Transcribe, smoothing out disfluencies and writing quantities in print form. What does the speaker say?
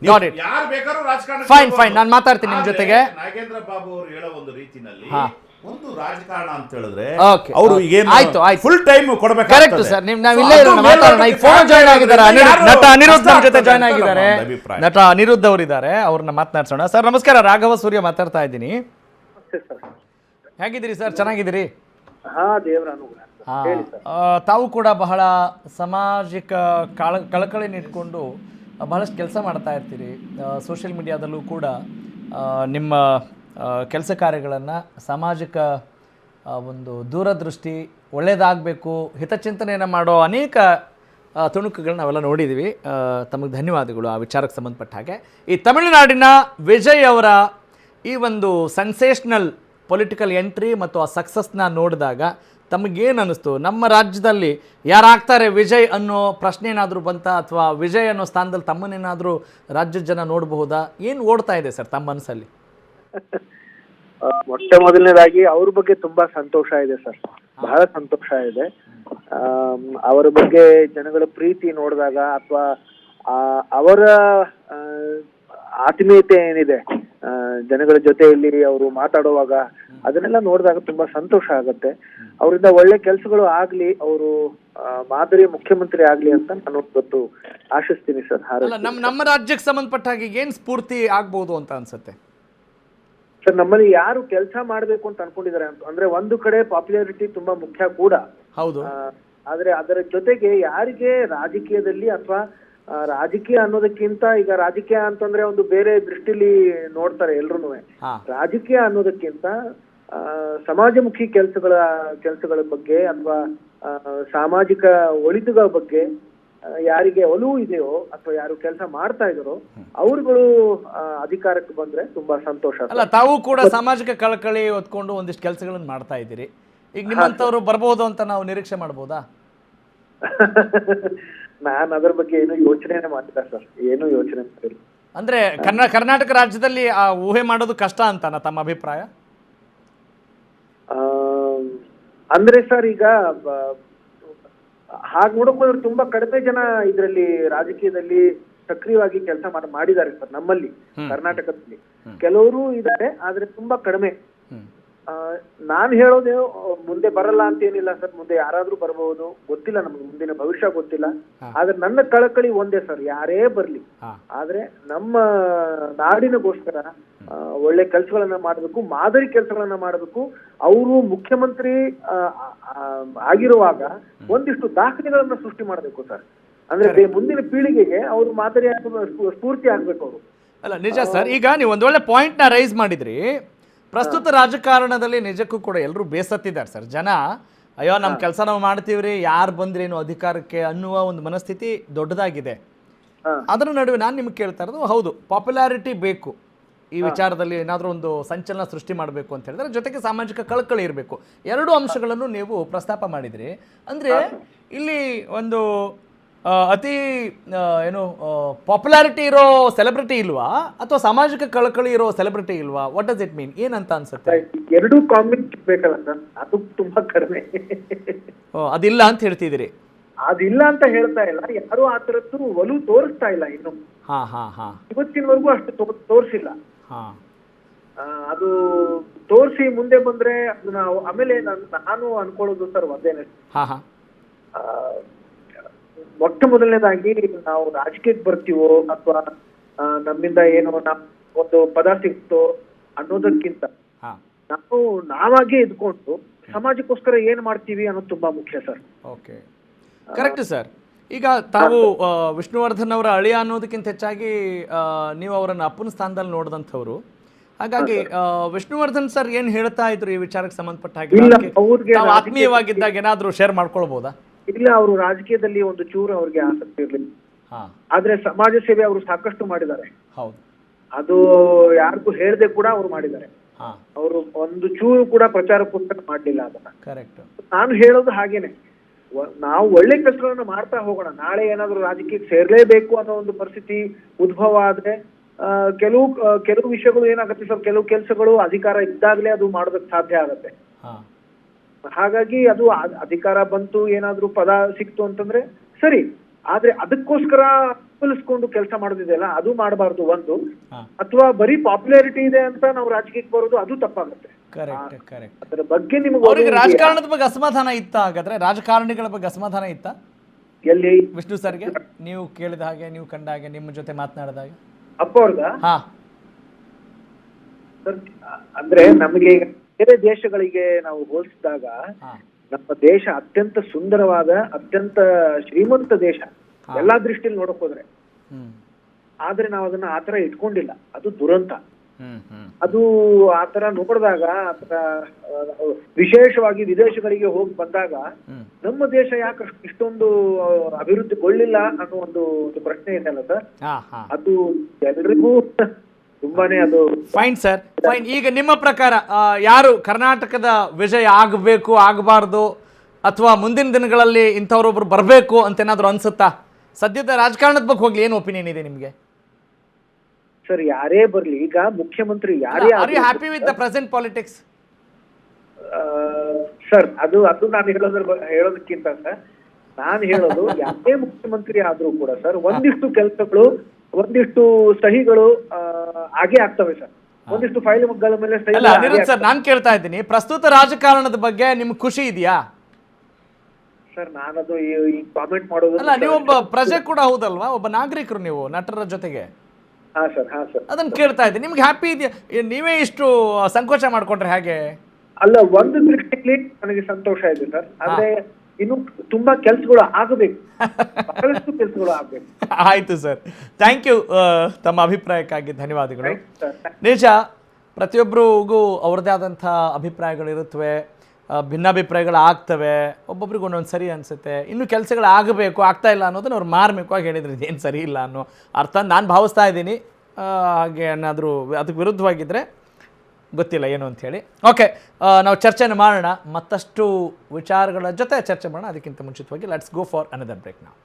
Got it. ಯಾರು ಬೇಕಾದ್ರೂ ರಾಜಕಾರಣ ಫೈನ್ ನಾನು ಮಾತಾಡ್ತೀನಿ ನಿಮ್ಮ ಜೊತೆಗೆ. ನಾಗೇಂದ್ರ ಬಾಬು ಅವರು ಹೇಳೋ ಒಂದು ರೀತಿನಲ್ಲಿ ಒಂದು ರಾಜಕಾರಣ ಅಂತ ಹೇಳಿದ್ರೆ ಓಕೆ ಅವರು ಆಯ್ತು ಫುಲ್ ಟೈಮ್ ಕೊಡಬೇಕು. Correct sir. ನಾವು ಇಲ್ಲೇ ಇರೋಣ, ಮಾತಾಡೋಣ. ಈಗ ಫೋನ್ ಜಾಯ್ನ್ ಆಗಿದ್ದಾರೆ ನಟ ಅನಿರುದ್ಧ್ ನಮ್ಮ ಜೊತೆ ಜಾಯ್ನ್ ಆಗಿದ್ದಾರೆ. ನಟ ಅನಿರುದ್ಧ್ ಅವರಿದ್ದಾರೆ, ಅವ್ರನ್ನ ಮಾತನಾಡ್ಸೋಣ. ಸರ್ ನಮಸ್ಕಾರ, ರಾಘವ ಸೂರ್ಯ ಮಾತಾಡ್ತಾ ಇದ್ದೀನಿ. ಹೇಗಿದ್ದೀರಿ ಸರ್? ಚೆನ್ನಾಗಿದ್ದೀರಿ? ತಾವು ಕೂಡ ಬಹಳ ಸಾಮಾಜಿಕ ಕಳಕಳಿನ ಇಟ್ಕೊಂಡು ಬಹಳಷ್ಟು ಕೆಲಸ ಮಾಡ್ತಾ ಇರ್ತೀರಿ. ಸೋಷಿಯಲ್ ಮೀಡಿಯಾದಲ್ಲೂ ಕೂಡ ನಿಮ್ಮ ಕೆಲಸ ಕಾರ್ಯಗಳನ್ನು, ಸಾಮಾಜಿಕ ಒಂದು ದೂರದೃಷ್ಟಿ, ಒಳ್ಳೆಯದಾಗಬೇಕು, ಹಿತಚಿಂತನೆಯನ್ನು ಮಾಡೋ ಅನೇಕ ತುಣುಕುಗಳನ್ನ ನಾವೆಲ್ಲ ನೋಡಿದ್ದೀವಿ. ತಮಗೆ ಧನ್ಯವಾದಗಳು ಆ ವಿಚಾರಕ್ಕೆ ಸಂಬಂಧಪಟ್ಟ ಹಾಗೆ. ಈ ತಮಿಳುನಾಡಿನ ವಿಜಯ್ ಅವರ ಈ ಒಂದು ಸೆನ್ಸೇಷನಲ್ ಪೊಲಿಟಿಕಲ್ ಎಂಟ್ರಿ ಮತ್ತು ಆ ಸಕ್ಸಸ್ನ ನೋಡಿದಾಗ ತಮಗೇನು ಅನ್ನಿಸ್ತು? ನಮ್ಮ ರಾಜ್ಯದಲ್ಲಿ ಯಾರಾಗ್ತಾರೆ ವಿಜಯ್ ಅನ್ನೋ ಪ್ರಶ್ನೆ ಏನಾದರೂ ಬಂತ, ಅಥವಾ ವಿಜಯ್ ಅನ್ನೋ ಸ್ಥಾನದಲ್ಲಿ ತಮ್ಮನ್ನೇನಾದರೂ ರಾಜ್ಯದ ಜನ ನೋಡಬಹುದಾ? ಏನು ಓಡ್ತಾ ಇದೆ ಸರ್ ತಮ್ಮ ಮನಸ್ಸಲ್ಲಿ? ಮೊಟ್ಟ ಮೊದಲನೇದಾಗಿ ಅವ್ರ ಬಗ್ಗೆ ತುಂಬಾ ಸಂತೋಷ ಇದೆ ಸರ್, ಬಹಳ ಸಂತೋಷ ಇದೆ. ಅವರ ಬಗ್ಗೆ ಜನಗಳ ಪ್ರೀತಿ ನೋಡಿದಾಗ, ಅಥವಾ ಅವರ ಆತ್ಮೀಯತೆ ಏನಿದೆ ಜನಗಳ ಜೊತೆಯಲ್ಲಿ ಅವರು ಮಾತಾಡುವಾಗ, ಅದನ್ನೆಲ್ಲ ನೋಡಿದಾಗ ತುಂಬಾ ಸಂತೋಷ ಆಗತ್ತೆ. ಅವರಿಂದ ಒಳ್ಳೆ ಕೆಲಸಗಳು ಆಗ್ಲಿ, ಅವರು ಮಾದರಿ ಮುಖ್ಯಮಂತ್ರಿ ಆಗ್ಲಿ ಅಂತ ನಾನು ಇವತ್ತು ಆಶಿಸ್ತೀನಿ ಸರ್. ನಮ್ಮ ರಾಜ್ಯಕ್ಕೆ ಸಂಬಂಧಪಟ್ಟ ಹಾಗೆ ಏನ್ ಸ್ಫೂರ್ತಿ ಆಗ್ಬಹುದು ಅಂತ ಅನ್ಸುತ್ತೆ ಸರ್? ನಮ್ಮಲ್ಲಿ ಯಾರು ಕೆಲಸ ಮಾಡ್ಬೇಕು ಅಂತ ಅನ್ಕೊಂಡಿದ್ದಾರೆ ಅಂದ್ರೆ, ಒಂದು ಕಡೆ ಪಾಪ್ಯುಲಾರಿಟಿ ತುಂಬಾ ಮುಖ್ಯ ಕೂಡ ಹೌದು, ಆದ್ರೆ ಅದರ ಜೊತೆಗೆ ಯಾರಿಗೆ ರಾಜಕೀಯದಲ್ಲಿ, ಅಥವಾ ರಾಜಕೀಯ ಅನ್ನೋದಕ್ಕಿಂತ, ಈಗ ರಾಜಕೀಯ ಅಂತಂದ್ರೆ ಒಂದು ಬೇರೆ ದೃಷ್ಟಿಲಿ ನೋಡ್ತಾರೆ ಎಲ್ರು. ರಾಜಕೀಯ ಅನ್ನೋದಕ್ಕಿಂತ ಸಮಾಜಮುಖಿ ಕೆಲಸಗಳ ಬಗ್ಗೆ, ಅಥವಾ ಸಾಮಾಜಿಕ ಒಳಿತುಗಳ ಬಗ್ಗೆ ಯಾರಿಗೆ ಒಲವು ಇದೆಯೋ, ಅಥವಾ ಯಾರು ಕೆಲಸ ಮಾಡ್ತಾ ಇದಾರೋ ಅವ್ರುಗಳು ಅಧಿಕಾರಕ್ಕೆ ಬಂದ್ರೆ ತುಂಬಾ ಸಂತೋಷ. ಅಲ್ಲ, ತಾವು ಕೂಡ ಸಾಮಾಜಿಕ ಕಳಕಳಿ ಹೊತ್ಕೊಂಡು ಒಂದಿಷ್ಟು ಕೆಲಸಗಳನ್ನು ಮಾಡ್ತಾ ಇದ್ದೀರಿ. ಈಗ ನಿಮ್ಮಂತವ್ರು ಬರ್ಬೋದು ಅಂತ ನಾವು ನಿರೀಕ್ಷೆ ಮಾಡ್ಬೋದಾ? ನಾನು ಅದ್ರ ಬಗ್ಗೆ ಏನು ಯೋಚನೆ ಮಾಡಿಲ್ಲ ಸರ್, ಏನು ಯೋಚನೆ ಮಾಡಿಲ್ಲ. ಅಂದ್ರೆ ಕರ್ನಾಟಕ ರಾಜ್ಯದಲ್ಲಿ ಆ ಊಹೆ ಮಾಡೋದು ಕಷ್ಟ ಅಂತಾನ ತಮ್ಮ ಅಭಿಪ್ರಾಯ? ಅಂದ್ರೆ ಸರ್, ಈಗ ಹಾಗೆ ನೋಡೋಕೆ ತುಂಬಾ ಕಡಿಮೆ ಜನ ಇದರಲ್ಲಿ ರಾಜಕೀಯದಲ್ಲಿ ಸಕ್ರಿಯವಾಗಿ ಕೆಲಸ ಮಾಡಿದ್ದಾರೆ ಸರ್ ನಮ್ಮಲ್ಲಿ, ಕರ್ನಾಟಕದಲ್ಲಿ. ಕೆಲವರು ಇದ್ದಾರೆ, ಆದ್ರೆ ತುಂಬಾ ಕಡಿಮೆ. ನಾನ್ ಹೇಳೋದೇ ಮುಂದೆ ಬರಲ್ಲ ಅಂತ ಏನಿಲ್ಲ ಸರ್, ಮುಂದೆ ಯಾರಾದ್ರೂ ಬರಬಹುದು, ಗೊತ್ತಿಲ್ಲ ನಮ್ಗೆ ಮುಂದಿನ ಭವಿಷ್ಯ ಗೊತ್ತಿಲ್ಲ. ಆದ್ರೆ ನನ್ನ ಕಳಕಳಿ ಒಂದೇ ಸರ್, ಯಾರೇ ಬರ್ಲಿ, ಆದ್ರೆ ನಮ್ಮ ನಾಡಿನಗೋಸ್ಕರ ಒಳ್ಳೆ ಕೆಲಸಗಳನ್ನ ಮಾಡಬೇಕು, ಮಾದರಿ ಕೆಲಸಗಳನ್ನ ಮಾಡಬೇಕು. ಅವರು ಮುಖ್ಯಮಂತ್ರಿ ಆಗಿರುವಾಗ ಒಂದಿಷ್ಟು ದಾಖಲೆಗಳನ್ನ ಸೃಷ್ಟಿ ಮಾಡಬೇಕು ಸರ್. ಅಂದ್ರೆ ಮುಂದಿನ ಪೀಳಿಗೆಗೆ ಅವರು ಮಾದರಿ ಸ್ಫೂರ್ತಿ ಆಗ್ಬೇಕು ಅವರು. ಅಲ್ಲ, ನಿಜ ಸರ್. ಈಗ ನೀವು ಒಂದ್ ಒಳ್ಳೆ ಪಾಯಿಂಟ್ ನ ರೈಸ್ ಮಾಡಿದ್ರಿ. ಪ್ರಸ್ತುತ ರಾಜಕಾರಣದಲ್ಲಿ ನಿಜಕ್ಕೂ ಕೂಡ ಎಲ್ಲರೂ ಬೇಸತ್ತಿದ್ದಾರೆ ಸರ್. ಜನ ಅಯ್ಯೋ ನಮ್ಮ ಕೆಲಸ ನಾವು ಮಾಡ್ತೀವ್ರಿ, ಯಾರು ಬಂದ್ರೇನು ಅಧಿಕಾರಕ್ಕೆ ಅನ್ನುವ ಒಂದು ಮನಸ್ಥಿತಿ ದೊಡ್ಡದಾಗಿದೆ. ಅದರ ನಡುವೆ ನಾನು ನಿಮ್ಗೆ ಕೇಳ್ತಾ ಇರೋದು, ಹೌದು ಪಾಪ್ಯುಲಾರಿಟಿ ಬೇಕು, ಈ ವಿಚಾರದಲ್ಲಿ ಏನಾದರೂ ಒಂದು ಸಂಚಲನ ಸೃಷ್ಟಿ ಮಾಡಬೇಕು ಅಂತ ಹೇಳಿದ್ರೆ, ಜೊತೆಗೆ ಸಾಮಾಜಿಕ ಕಳಕಳಿ ಇರಬೇಕು. ಎರಡು ಅಂಶಗಳನ್ನು ನೀವು ಪ್ರಸ್ತಾಪ ಮಾಡಿದ್ರಿ. ಅಂದರೆ ಇಲ್ಲಿ ಒಂದು ಅತಿ ಏನು ಪಾಪ್ಯುಲಾರಿಟಿ ಇರೋ ಸೆಲೆಬ್ರಿಟಿ ಇಲ್ವಾ, ಅಥವಾ ಸಾಮಾಜಿಕ ಕಳಕಳಿ ಇರೋ ಸೆಲೆಬ್ರಿಟಿ ಇಲ್ವಾ? What does it mean? ಏನಂತ ಅನ್ಸುತ್ತೆ? ಎರಡು ಕಾಂಬಿನೇಷನ್ ಬೇಕಲ್ಲ ಸರ್, ಅದು ತುಂಬಾ ಕಡಿಮೆ. ಅದಿಲ್ಲ ಅಂತ ಹೇಳ್ತಿದ್ದೀರಿ? ಅದಿಲ್ಲ ಅಂತ ಹೇಳ್ತಾ ಇಲ್ಲ, ಯಾರು ಆ ತರದ್ದು ಒಲವು ತೋರಿಸ್ತಾ ಇಲ್ಲ ಇನ್ನು. ಇವತ್ತಿನವರೆಗೂ ಅಷ್ಟು ತೋರಿಸಿಲ್ಲ. ಅದು ತೋರಿಸಿ ಮುಂದೆ ಬಂದ್ರೆ ನಾವು ಆಮೇಲೆ ನಾನು ಅನ್ಕೊಳ್ಳೋದು ಸರ್ ಒಂದೇನೆ, ಮೊಟ್ಟ ಮೊದಲನೇದಾಗಿ ನಾವು ರಾಜಕೀಯಕ್ಕೆ ಬರ್ತೀವೋ, ಅಥವಾ ನಮ್ಮಿಂದ ಏನೋ ಒಂದು ಪದ ಸಿಕ್ತೋ ಅನ್ನೋದಕ್ಕಿಂತ ನಾವು ನಾವಾಗೇ ಇದ್ಕೊಂಡು ಸಮಾಜಕ್ಕೋಸ್ಕರ ಏನ್ ಮಾಡ್ತೀವಿ ಅನ್ನೋದು ತುಂಬಾ ಮುಖ್ಯ ಸರ್. Okay, correct sir. ಈಗ ತಾವು ವಿಷ್ಣುವರ್ಧನ್ ಅವರ ಅಳಿಯ ಅನ್ನೋದಕ್ಕಿಂತ ಹೆಚ್ಚಾಗಿ ನೀವು ಅವರನ್ನು ಅಪ್ಪನ ಸ್ಥಾನದಲ್ಲಿ ನೋಡಿದಂಥವ್ರು. ಹಾಗಾಗಿ ವಿಷ್ಣುವರ್ಧನ್ ಸರ್ ಏನ್ ಹೇಳ್ತಾ ಇದ್ರು ಈ ವಿಚಾರಕ್ಕೆ ಸಂಬಂಧಪಟ್ಟ ಹಾಗೆ ಆತ್ಮೀಯವಾಗಿದ್ದಾಗ ಏನಾದ್ರು ಶೇರ್ ಮಾಡ್ಕೊಳ್ಬಹುದಾ? ಇಲ್ಲ, ಅವರು ರಾಜಕೀಯದಲ್ಲಿ ಒಂದು ಚೂರು ಅವ್ರಿಗೆ ಆಸಕ್ತಿ ಇರ್ಲಿಲ್ಲ, ಆದ್ರೆ ಸಮಾಜ ಸೇವೆ ಅವರು ಸಾಕಷ್ಟು ಮಾಡಿದ್ದಾರೆ. ಅದು ಯಾರಿಗೂ ಹೇಳದೆ ಕೂಡ ಅವ್ರು ಮಾಡಿದ್ದಾರೆ. ಅವರು ಒಂದು ಚೂರು ಕೂಡ ಪ್ರಚಾರಕ್ಕೋಸ್ಕರ ಮಾಡ್ಲಿಲ್ಲ ಅದನ್ನ. ಕರೆಕ್ಟ್. ನಾನು ಹೇಳೋದು ಹಾಗೇನೆ, ನಾವು ಒಳ್ಳೆ ಕೆಲಸಗಳನ್ನ ಮಾಡ್ತಾ ಹೋಗೋಣ. ನಾಳೆ ಏನಾದ್ರು ರಾಜಕೀಯಕ್ಕೆ ಸೇರ್ಲೇಬೇಕು ಅನ್ನೋ ಒಂದು ಪರಿಸ್ಥಿತಿ ಉದ್ಭವ ಆದ್ರೆ ಕೆಲವು ವಿಷಯಗಳು ಏನಾಗುತ್ತೆ ಸರ್, ಕೆಲವು ಕೆಲಸಗಳು ಅಧಿಕಾರ ಇದ್ದಾಗಲೇ ಅದು ಮಾಡೋದಕ್ಕೆ ಸಾಧ್ಯ ಆಗತ್ತೆ. ಹಾಗಾಗಿ ಅದು ಅಧಿಕಾರ ಬಂತು, ಏನಾದ್ರೂ ಪದ ಸಿಕ್ತು ಅಂತಂದ್ರೆ ಸರಿ, ಆದ್ರೆ ಅದಕ್ಕೋಸ್ಕರ ಬೆಂಬಲಿಸ್ಕೊಂಡು ಕೆಲಸ ಮಾಡೋದಿದೆಯಲ್ಲ ಅದು ಮಾಡಬಾರ್ದು ಒಂದು. ಹಾ. ಅಥವಾ ಬರೀ ಪಾಪ್ಯುಲಾರಿಟಿ ಇದೆ ಅಂತ ನಾವು ರಾಜಕೀಯಕ್ಕೆ ಬರೋದು ಅದು ತಪ್ಪಾಗುತ್ತೆ. ಕರೆಕ್ಟ್. ಅದರ ಬಗ್ಗೆ ನಿಮಗೆ ಅವ್ರಿಗೆ ರಾಜಕಾರಣದ ಬಗ್ಗೆ ಅಸಮಾಧಾನ ಇತ್ತ ಹಾಗಾದ್ರೆ, ರಾಜಕಾರಣಿಗಳ ಬಗ್ಗೆ ಅಸಮಾಧಾನ ಇತ್ತ ಎಲ್ಲಿ ವಿಷ್ಣು ಸರ್ಗೆ? ನೀವು ಕೇಳಿದ ಹಾಗೆ, ನೀವು ಕಂಡ ಹಾಗೆ, ನಿಮ್ಮ ಜೊತೆ ಮಾತನಾಡಿದಾಗ ಅಪ್ಪ ಅವ್ರದ ಹಾ ಅಂದ್ರೆ ನಮಗೆ ಬೇರೆ ದೇಶಗಳಿಗೆ ನಾವು ಹೋಲಿಸಿದಾಗ ಹಾ ನಮ್ಮ ದೇಶ ಅತ್ಯಂತ ಸುಂದರವಾದ, ಅತ್ಯಂತ ಶ್ರೀಮಂತ ದೇಶ ಎಲ್ಲಾ ದೃಷ್ಟಿಯಲ್ಲಿ ನೋಡಕ್ ಹೋದ್ರೆ. ಹ್ಮ್ ಆದ್ರೆ ನಾವು ಅದನ್ನ ಆತರ ಇಟ್ಕೊಂಡಿಲ್ಲ, ಅದು ದುರಂತ. ಹ್ಮ್ ಅದು ಆತರ ನೋಡಿದಾಗ, ಆತರ ವಿಶೇಷವಾಗಿ ವಿದೇಶಗಳಿಗೆ ಹೋಗಿ ಬಂದಾಗ ನಮ್ಮ ದೇಶ ಯಾಕೆ ಇಷ್ಟೊಂದು ಅಭಿವೃದ್ಧಿಗೊಳ್ಳಿಲ್ಲ ಅನ್ನೋ ಒಂದು ಪ್ರಶ್ನೆ ಇದೆ ಅಲ್ಲ ಸರ್. ಅದು ಎಲ್ರಿಗೂ ತುಂಬಾನೇ ಅದು ಫೈನ್ ಸರ್, ಫೈನ್. ಈಗ ನಿಮ್ಮ ಪ್ರಕಾರ ಯಾರು ಕರ್ನಾಟಕದ ವಿಜಯ ಆಗಬೇಕು, ಆಗಬಾರ್ದು, ಅಥವಾ ಮುಂದಿನ ದಿನಗಳಲ್ಲಿ ಇಂಥವ್ರೊಬ್ರು ಬರಬೇಕು ಅಂತ ಏನಾದ್ರು ಅನ್ಸುತ್ತಾ? ಸದ್ಯದ ರಾಜಕಾರಣದ ಬಗ್ಗೆ ಹೋಗ್ಲಿ, ಏನು ಒಪಿನಿಯನ್ ಇದೆ ನಿಮಗೆ? ಸರ್ ಯಾರೇ ಬರ್ಲಿ, ಈಗ ಮುಖ್ಯಮಂತ್ರಿ ಯಾರೇ are you happy with the present politics? Sir ಅದು ನಾನು ಹೇಳೋದಕ್ಕಿಂತ ಸರ್, ನಾನು ಹೇಳೋದು ಯಾರೇ ಮುಖ್ಯಮಂತ್ರಿ ಆದ್ರೂ ಕೂಡ ಸರ್ ಒಂದಿಷ್ಟು ಕೆಲಸಗಳು, ಒಂದಿಷ್ಟು ಸಹಿಗಳು ಆಗೇ ಆಗ್ತವೆ ಸರ್. ಒಂದಿಷ್ಟು ಫೈಲ್ಗಳ ಮೇಲೆ ಸಹಿ. ಅಲ್ಲ ಅನಿರುದ್ಧ್ ಸರ್, ನಾನು ಕೇಳ್ತಾ ಇದ್ದೀನಿ, ಪ್ರಸ್ತುತ ರಾಜಕಾರಣದ ಬಗ್ಗೆ ನಿಮ್ಗೆ ಖುಷಿ ಇದೆಯಾ? ಸರ್ ನಾನದು ಈ ಕಾಮೆಂಟ್ ಮಾಡೋದು. ಅಲ್ಲ, ನೀವೊಬ್ಬ ಪ್ರಜೆ ಕೂಡ ಹೌದಲ್ವಾ, ಒಬ್ಬ ನಾಗರಿಕರು ನೀವು ನಟರ ಜೊತೆಗೆ. ಹಾ ಸರ್ ಅದನ್ನ ಕೇಳ್ತಾ ಇದ್ದೀನಿ, ನಿಮ್ಗೆ ಹ್ಯಾಪಿ ಇದೆಯಾ? ನೀವೇ ಇಷ್ಟು ಸಂಕೋಚ ಮಾಡ್ಕೊಂಡ್ರೆ ಹೇಗೆ? ಅಲ್ಲ, ಒಂದು ದೃಷ್ಟಿಯಲ್ಲಿ ನನಗೆ ಸಂತೋಷ ಇದೆ ಸರ್. ಆದ್ರೆ ಇನ್ನು ತುಂಬಾ ಕೆಲಸಗಳು ಆಗಬೇಕು, ಬಹಳಷ್ಟು ಕೆಲಸಗಳು ಆಗಬೇಕು. ಆಯ್ತು ಸರ್, ಥ್ಯಾಂಕ್ ಯು. ತಮ್ಮ ಅಭಿಪ್ರಾಯಕ್ಕಾಗಿ ಧನ್ಯವಾದಗಳು. ನಿಜ, ಪ್ರತಿಯೊಬ್ಬರಿಗೂ ಅವ್ರದ್ದೇ ಆದಂಥ ಅಭಿಪ್ರಾಯಗಳಿರುತ್ತವೆ, ಭಿನ್ನಾಭಿಪ್ರಾಯಗಳು ಆಗ್ತವೆ, ಒಬ್ಬೊಬ್ರಿಗೆ ಒಂದೊಂದು ಸರಿ ಅನಿಸುತ್ತೆ. ಇನ್ನು ಕೆಲಸಗಳು ಆಗಬೇಕು, ಆಗ್ತಾ ಇಲ್ಲ ಅನ್ನೋದನ್ನ ಅವ್ರು ಮಾರ್ಮಿಕವಾಗಿ ಹೇಳಿದ್ರು, ಇದೇನು ಸರಿ ಇಲ್ಲ ಅನ್ನೋ ಅರ್ಥ ನಾನು ಭಾವಿಸ್ತಾ ಇದ್ದೀನಿ. ಹಾಗೆ ಏನಾದರೂ ಅದಕ್ಕೆ ವಿರುದ್ಧವಾಗಿದ್ದರೆ ಗೊತ್ತಿಲ್ಲ ಏನು ಅಂಥೇಳಿ. ಓಕೆ, ನಾವು ಚರ್ಚೆನ ಮಾಡೋಣ, ಮತ್ತಷ್ಟು ವಿಚಾರಗಳ ಜೊತೆ ಚರ್ಚೆ ಮಾಡೋಣ. ಅದಕ್ಕಿಂತ ಮುಂಚಿತವಾಗಿ let's go for another break ನಾವು.